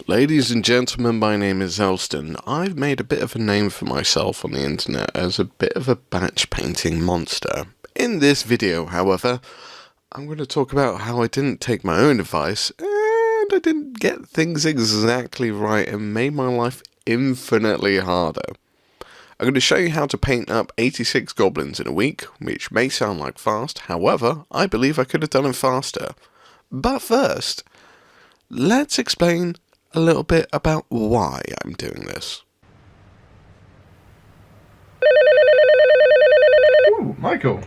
Ladies and gentlemen, my name is Elston. I've made a bit of a name for myself on the internet as a bit of a batch painting monster. In this video, however, I'm going to talk about how I didn't take my own advice and I didn't get things exactly right and made my life infinitely harder. I'm going to show you how to paint up 86 goblins in a week, which may sound like fast, however, I believe I could have done it faster. But first, let's explain a little bit about why I'm doing this. Ooh, Michael.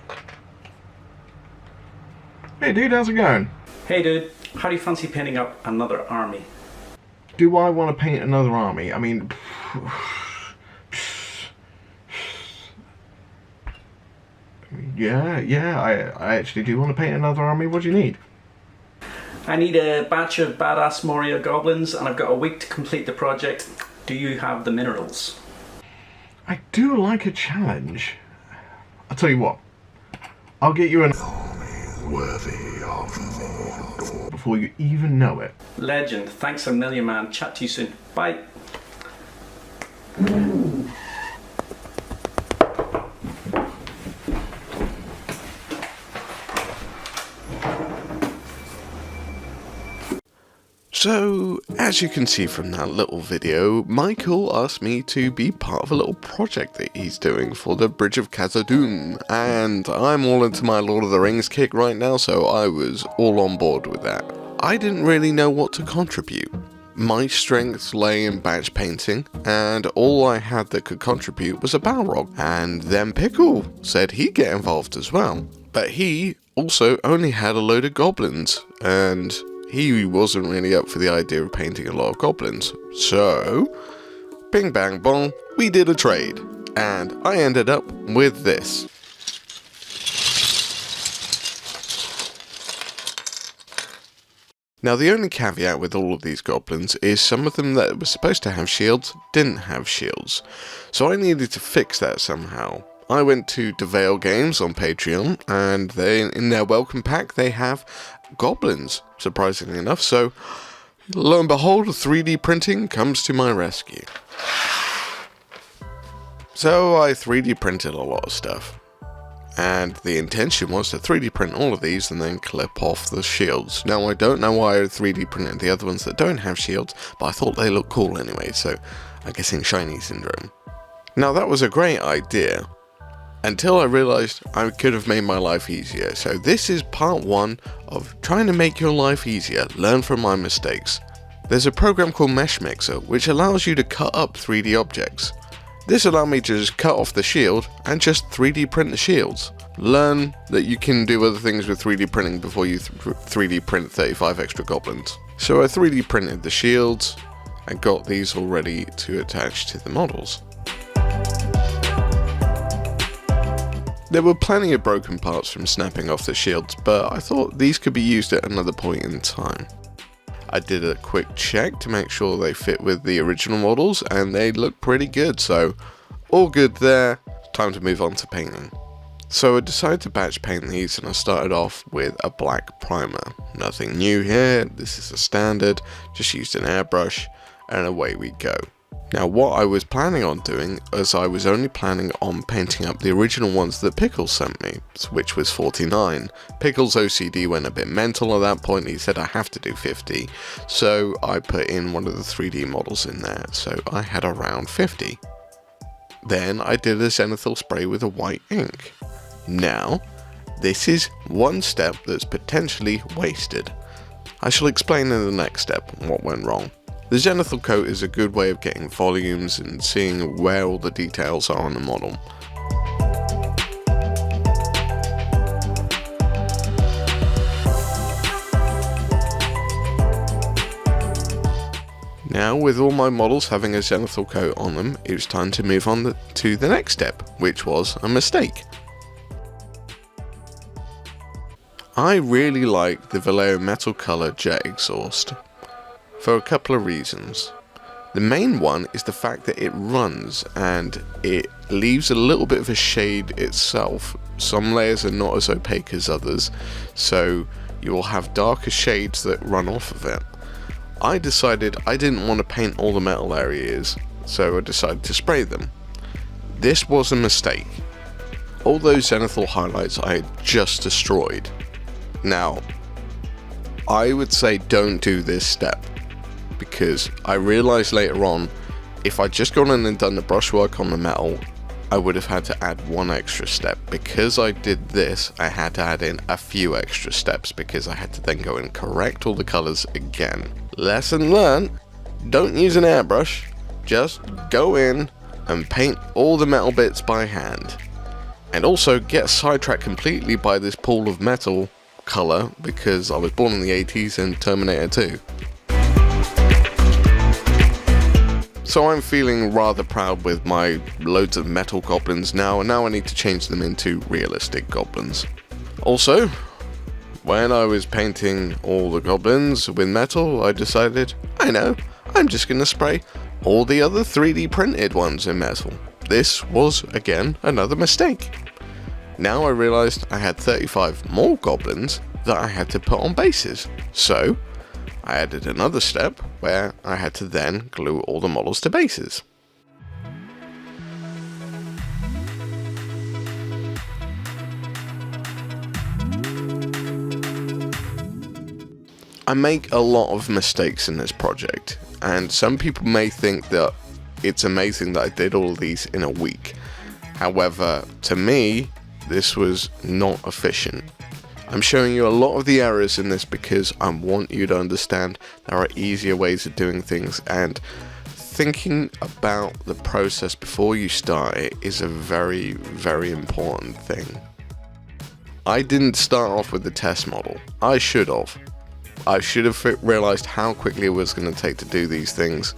Hey dude, how's it going? Hey dude, how do you fancy painting up another army? Do I want to paint another army? I mean... Yeah, I actually do want to paint another army. What do you need? I need a batch of badass Moria goblins and I've got a week to complete the project. Do you have the minerals? I do like a challenge. I'll tell you what. I'll get you an army worthy of Mordor before you even know it. Legend. Thanks a million, man. Chat to you soon. Bye. So, as you can see from that little video, Michael asked me to be part of a little project that he's doing for the Bridge of Khazad-dûm, and I'm all into my Lord of the Rings kick right now, so I was all on board with that. I didn't really know what to contribute. My strengths lay in batch painting, and all I had that could contribute was a Balrog, and then Pickle said he'd get involved as well. But he also only had a load of goblins, and he wasn't really up for the idea of painting a lot of goblins. So, bing bang bong, we did a trade. And I ended up with this. Now the only caveat with all of these goblins is some of them that were supposed to have shields didn't have shields. So I needed to fix that somehow. I went to DeVale Games on Patreon, and in their welcome pack they have goblins, surprisingly enough, so lo and behold, 3D printing comes to my rescue. So I 3D printed a lot of stuff, and the intention was to 3D print all of these and then clip off the shields. Now I don't know why I 3D printed the other ones that don't have shields, but I thought they looked cool anyway, so I'm guessing shiny syndrome. Now that was a great idea, until I realised I could have made my life easier. So this is part 1 of trying to make your life easier, learn from my mistakes. There's a program called Mesh Mixer which allows you to cut up 3D objects. This allowed me to just cut off the shield and just 3D print the shields. Learn that you can do other things with 3D printing before you 3D print 35 extra goblins. So I 3D printed the shields and got these all ready to attach to the models. There were plenty of broken parts from snapping off the shields, but I thought these could be used at another point in time. I did a quick check to make sure they fit with the original models, and they look pretty good, so all good there. Time to move on to painting. So I decided to batch paint these, and I started off with a black primer. Nothing new here, this is a standard, just used an airbrush, and away we go. Now what I was planning on doing is I was only planning on painting up the original ones that Pickle sent me, which was 49. Pickle's OCD went a bit mental at that point, he said I have to do 50, so I put in one of the 3D models in there, so I had around 50. Then I did a zenithal spray with a white ink. Now, this is one step that's potentially wasted. I shall explain in the next step what went wrong. The zenithal coat is a good way of getting volumes and seeing where all the details are on the model. Now, with all my models having a zenithal coat on them, it was time to move on to the next step, which was a mistake. I really like the Vallejo Metal Color jet exhaust for a couple of reasons. The main one is the fact that it runs and it leaves a little bit of a shade itself. Some layers are not as opaque as others, so you will have darker shades that run off of it. I decided I didn't want to paint all the metal areas, so I decided to spray them. This was a mistake. All those zenithal highlights I had just destroyed. Now, I would say don't do this step, because I realised later on, if I'd just gone in and done the brushwork on the metal, I would have had to add one extra step. Because I did this, I had to add in a few extra steps, because I had to then go and correct all the colours again. Lesson learned, don't use an airbrush, just go in and paint all the metal bits by hand. And also get sidetracked completely by this pool of metal colour, because I was born in the 80s and Terminator 2. So I'm feeling rather proud with my loads of metal goblins now, and now I need to change them into realistic goblins. Also, when I was painting all the goblins with metal, I decided, I know, I'm just going to spray all the other 3D printed ones in metal. This was, again, another mistake. Now I realised I had 35 more goblins that I had to put on bases. So, I added another step where I had to then glue all the models to bases. I make a lot of mistakes in this project, and some people may think that it's amazing that I did all of these in a week. However, to me, this was not efficient. I'm showing you a lot of the errors in this because I want you to understand there are easier ways of doing things, and thinking about the process before you start it is a very, very important thing. I didn't start off with the test model. I should have. I should have realized how quickly it was going to take to do these things,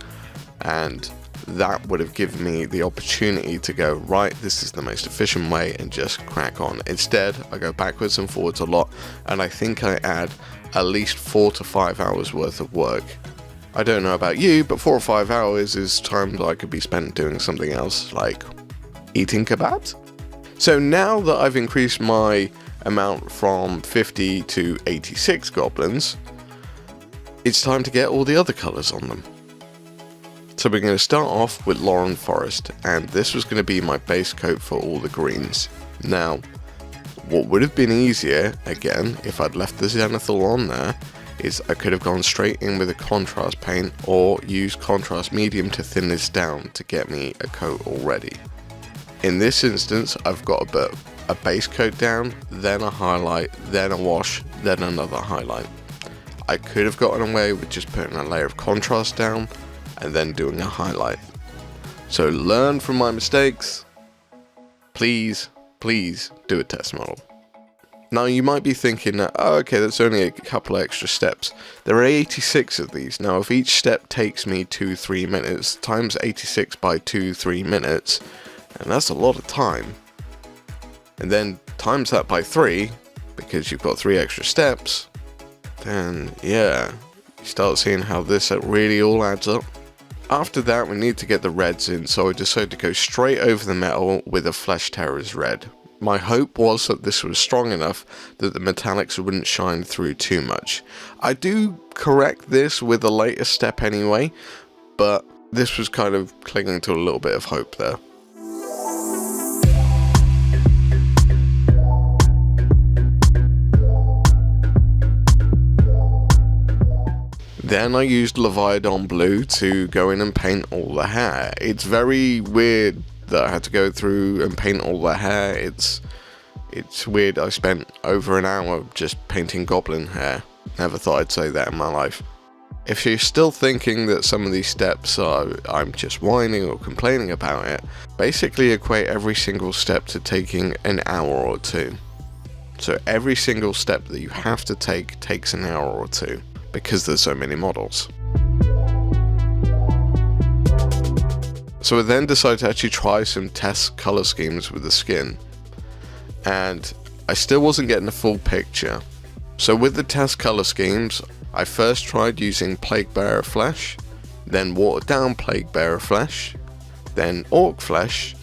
and that would have given me the opportunity to go, right, this is the most efficient way, and just crack on. Instead, I go backwards and forwards a lot, and I think I add at least 4 to 5 hours worth of work. I don't know about you, but 4 or 5 hours is time that I could be spent doing something else, like eating kebabs. So now that I've increased my amount from 50 to 86 goblins, it's time to get all the other colours on them. So we're going to start off with Lauren Forest, and this was going to be my base coat for all the greens. Now, what would have been easier, again, if I'd left the zenithal on there, is I could have gone straight in with a contrast paint, or used contrast medium to thin this down to get me a coat already. In this instance, I've got a base coat down, then a highlight, then a wash, then another highlight. I could have gotten away with just putting a layer of contrast down, and then doing a highlight. So learn from my mistakes. Please, please do a test model. Now you might be thinking that, oh, okay, that's only a couple extra steps. There are 86 of these. Now if each step takes me 2-3 minutes, times 86 by 2-3 minutes, and that's a lot of time. And then times that by 3, because you've got 3 extra steps, then yeah, you start seeing how this really all adds up. After that, we need to get the reds in, so I decided to go straight over the metal with a Flesh Terror's red. My hope was that this was strong enough that the metallics wouldn't shine through too much. I do correct this with a later step anyway, but this was kind of clinging to a little bit of hope there. Then I used Leviathan Blue to go in and paint all the hair. It's very weird that I had to go through and paint all the hair. It's weird. I spent over an hour just painting goblin hair. Never thought I'd say that in my life. If you're still thinking that some of these steps are I'm just whining or complaining about it, basically equate every single step to taking an hour or 2. So every single step that you have to take takes an hour or 2. Because there's so many models. So I then decided to actually try some test color schemes with the skin, and I still wasn't getting a full picture. So with the test color schemes, I first tried using Plague Bearer Flesh, then watered down Plague Bearer Flesh, then Orc Flesh,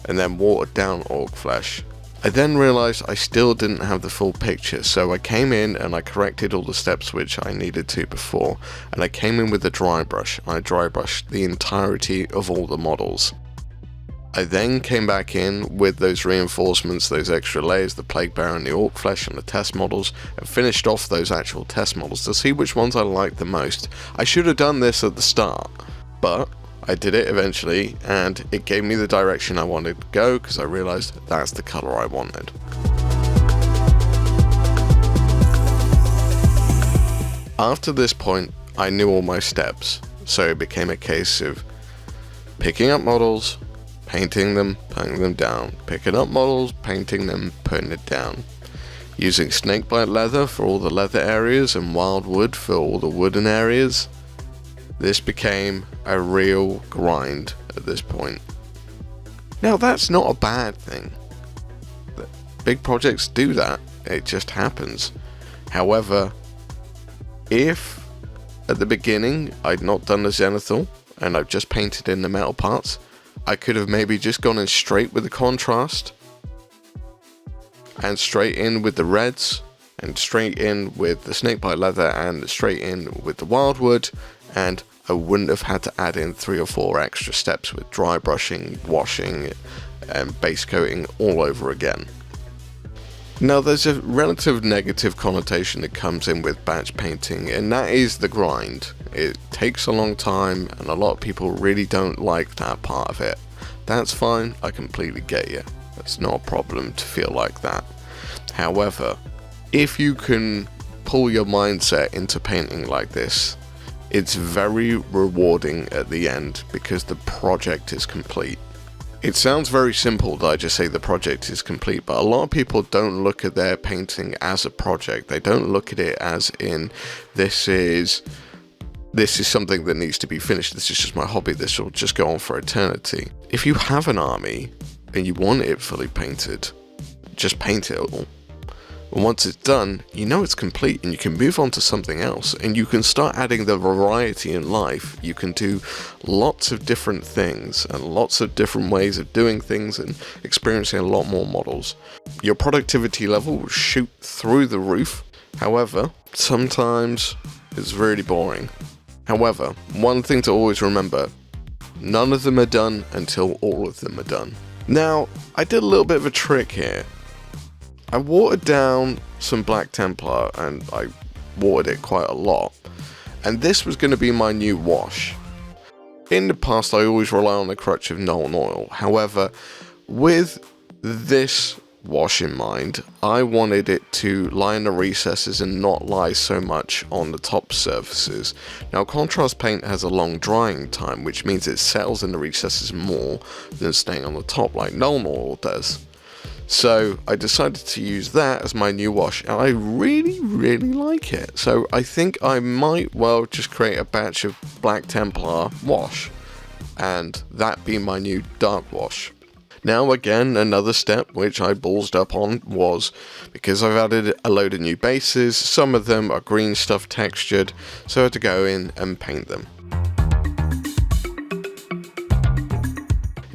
and then watered down Orc Flesh. I then realised I still didn't have the full picture, so I came in and I corrected all the steps which I needed to before, and I came in with a dry brush. I dry brushed the entirety of all the models. I then came back in with those reinforcements, those extra layers, the Plague Bearer and the Orc Flesh and the test models, and finished off those actual test models to see which ones I liked the most. I should have done this at the start, but I did it eventually, and it gave me the direction I wanted to go because I realised that's the colour I wanted. After this point, I knew all my steps, so it became a case of picking up models, painting them, putting them down, picking up models, painting them, putting it down. Using snakebite leather for all the leather areas and wild wood for all the wooden areas. This became a real grind at this point. Now that's not a bad thing. Big projects do that, it just happens. However, if at the beginning I'd not done the zenithal and I've just painted in the metal parts, I could have maybe just gone in straight with the contrast and straight in with the reds and straight in with the snakebite leather and straight in with the wildwood, and I wouldn't have had to add in 3 or 4 extra steps with dry brushing, washing, and base coating all over again. Now there's a relative negative connotation that comes in with batch painting, and that is the grind. It takes a long time and a lot of people really don't like that part of it. That's fine, I completely get you. It's not a problem to feel like that. However, if you can pull your mindset into painting like this, it's very rewarding at the end because the project is complete. It sounds very simple that I just say the project is complete, but a lot of people don't look at their painting as a project. They don't look at it as in, this is something that needs to be finished. This is just my hobby. This will just go on for eternity. If you have an army and you want it fully painted, just paint it all. And once it's done, you know it's complete and you can move on to something else, and you can start adding the variety in life. You can do lots of different things and lots of different ways of doing things and experiencing a lot more models. Your productivity level will shoot through the roof. However, sometimes it's really boring. However, one thing to always remember, none of them are done until all of them are done. Now, I did a little bit of a trick here. I watered down some Black Templar, and I watered it quite a lot, and this was going to be my new wash. In the past I always rely on the crutch of Nuln Oil, however with this wash in mind, I wanted it to lie in the recesses and not lie so much on the top surfaces. Now contrast paint has a long drying time, which means it settles in the recesses more than staying on the top like Nuln Oil does. So I decided to use that as my new wash, and I really like it. So I think I might well just create a batch of Black Templar wash, and that be my new dark wash. Now again, another step which I ballsed up on was, because I've added a load of new bases, some of them are green stuff textured, so I had to go in and paint them.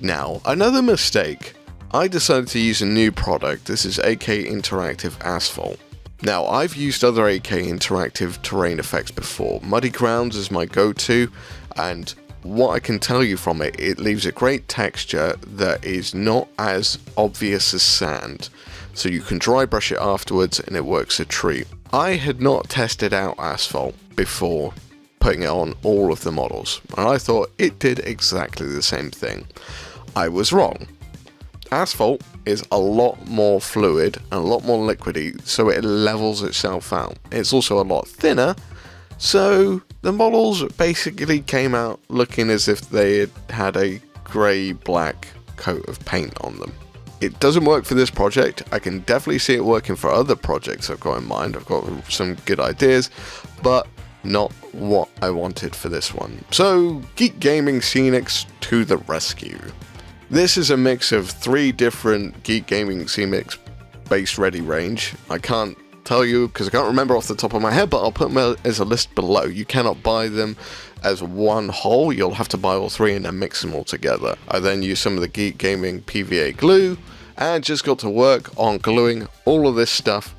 Now, another mistake. I decided to use a new product. This is AK Interactive Asphalt. Now, I've used other AK Interactive terrain effects before. Muddy Grounds is my go-to, and what I can tell you from it, it leaves a great texture that is not as obvious as sand. So you can dry brush it afterwards and it works a treat. I had not tested out Asphalt before putting it on all of the models, and I thought it did exactly the same thing. I was wrong. Asphalt is a lot more fluid and a lot more liquidy, so it levels itself out. It's also a lot thinner, so the models basically came out looking as if they had had a grey-black coat of paint on them. It doesn't work for this project. I can definitely see it working for other projects I've got in mind. I've got some good ideas, but not what I wanted for this one. So, Geek Gaming Scenics to the rescue. This is a mix of 3 different Geek Gaming Scenics base ready range. I can't tell you because I can't remember off the top of my head, but I'll put them as a list below. You cannot buy them as one whole. You'll have to buy all 3 and then mix them all together. I then use some of the Geek Gaming PVA glue and just got to work on gluing all of this stuff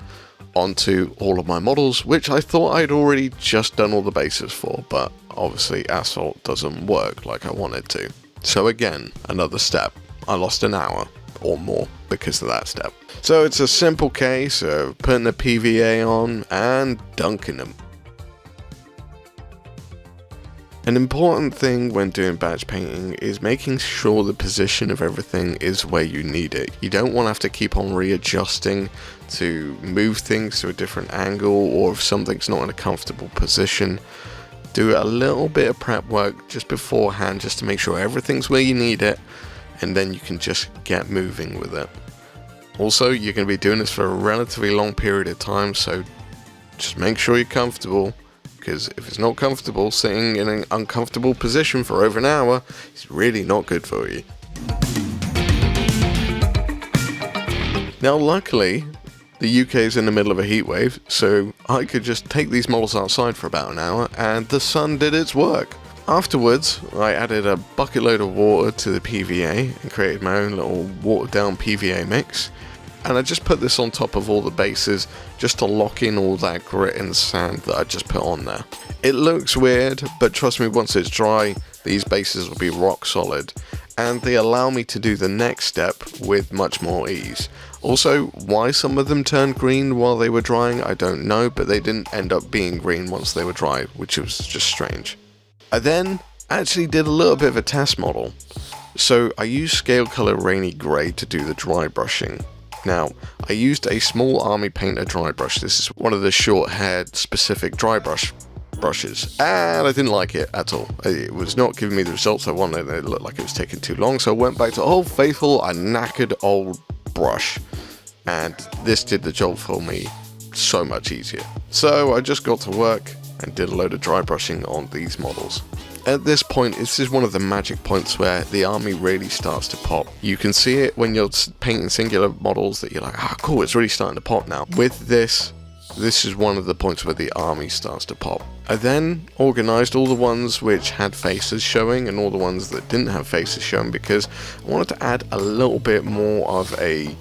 onto all of my models, which I thought I'd already just done all the bases for, but obviously asphalt doesn't work like I wanted to. So again, another step. I lost an hour or more because of that step. So it's a simple case of putting the PVA on and dunking them. An important thing when doing batch painting is making sure the position of everything is where you need it. You don't want to have to keep on readjusting to move things to a different angle, or if something's not in a comfortable position, do a little bit of prep work just beforehand just to make sure everything's where you need it, and then you can just get moving with it. Also, you're going to be doing this for a relatively long period of time, so just make sure you're comfortable. Because if it's not comfortable, sitting in an uncomfortable position for over an hour is really not good for you. Now luckily, the UK is in the middle of a heat wave, so I could just take these models outside for about an hour and the sun did its work. Afterwards, I added a bucket load of water to the PVA and created my own little watered down PVA mix. And I just put this on top of all the bases just to lock in all that grit and sand that I just put on there. It looks weird, but trust me, once it's dry, these bases will be rock solid. And they allow me to do the next step with much more ease. Also, why some of them turned green while they were drying, I don't know, but they didn't end up being green once they were dry, which was just strange. I then actually did a little bit of a test model. So I used Scale Color Rainy Grey to do the dry brushing. Now, I used a small Army Painter dry brush. This is one of the short-haired specific dry brushes, and I didn't like it at all. It was not giving me the results I wanted. It looked like it was taking too long, so I went back to old faithful, a knackered old brush, and this did the job for me so much easier. So I just got to work and did a load of dry brushing on these models. At this point, this is one of the magic points where the army really starts to pop. You can see it when you're painting singular models that you're like, ah, cool, it's really starting to pop now. With this is one of the points where the army starts to pop. I then organized all the ones which had faces showing and all the ones that didn't have faces showing because I wanted to add a little bit more of a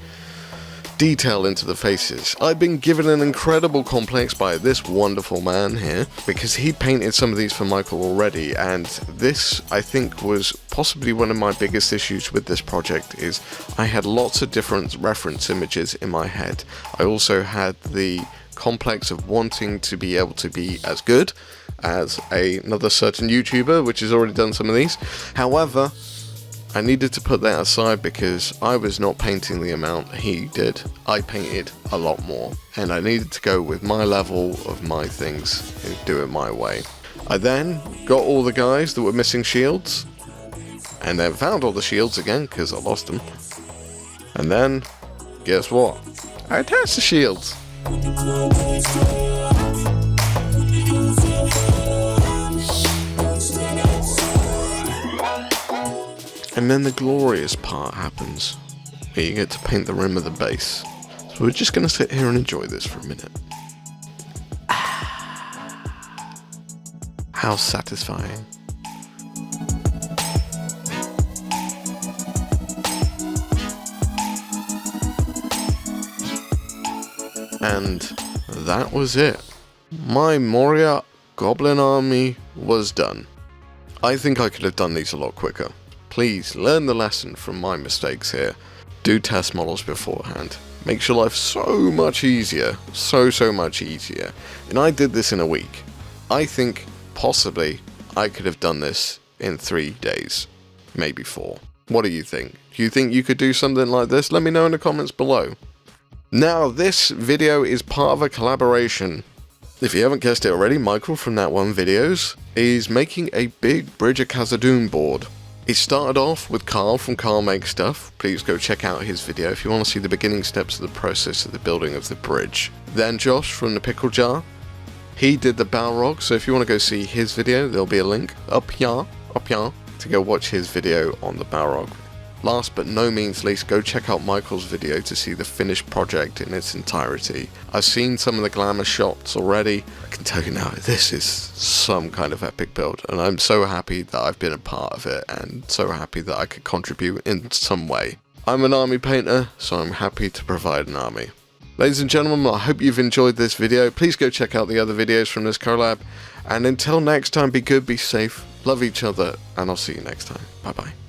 detail into the faces. I've been given an incredible complex by this wonderful man here because he painted some of these for Michael already, and this I think was possibly one of my biggest issues with this project is I had lots of different reference images in my head. I also had the complex of wanting to be able to be as good as another certain YouTuber which has already done some of these. However, I needed to put that aside because I was not painting the amount he did. I painted a lot more, and I needed to go with my level of my things and do it my way. I then got all the guys that were missing shields, and then found all the shields again because I lost them. And then, guess what? I attached the shields. And then the glorious part happens, where you get to paint the rim of the base. So we're just going to sit here and enjoy this for a minute. How satisfying. And that was it. My Moria Goblin army was done. I think I could have done these a lot quicker. Please learn the lesson from my mistakes here. Do test models beforehand. Makes your life so much easier. So much easier. And I did this in a week. I think possibly I could have done this in 3 days. Maybe 4. What do you think? Do you think you could do something like this? Let me know in the comments below. Now, this video is part of a collaboration. If you haven't guessed it already, Michael from That One Videos is making a big Bridge of Khazad-dûm board. It started off with Karl from Karl Makes Stuff. Please go check out his video if you want to see the beginning steps of the process of the building of the bridge. Then Josh from the Pickle Jar. He did the Balrog, so if you want to go see his video, there'll be a link up here, to go watch his video on the Balrog. Last but no means least, go check out Michael's video to see the finished project in its entirety. I've seen some of the glamour shots already. I can tell you now, this is some kind of epic build, and I'm so happy that I've been a part of it, and so happy that I could contribute in some way. I'm an army painter, so I'm happy to provide an army. Ladies and gentlemen, I hope you've enjoyed this video. Please go check out the other videos from this collab. And until next time, be good, be safe, love each other, and I'll see you next time. Bye bye.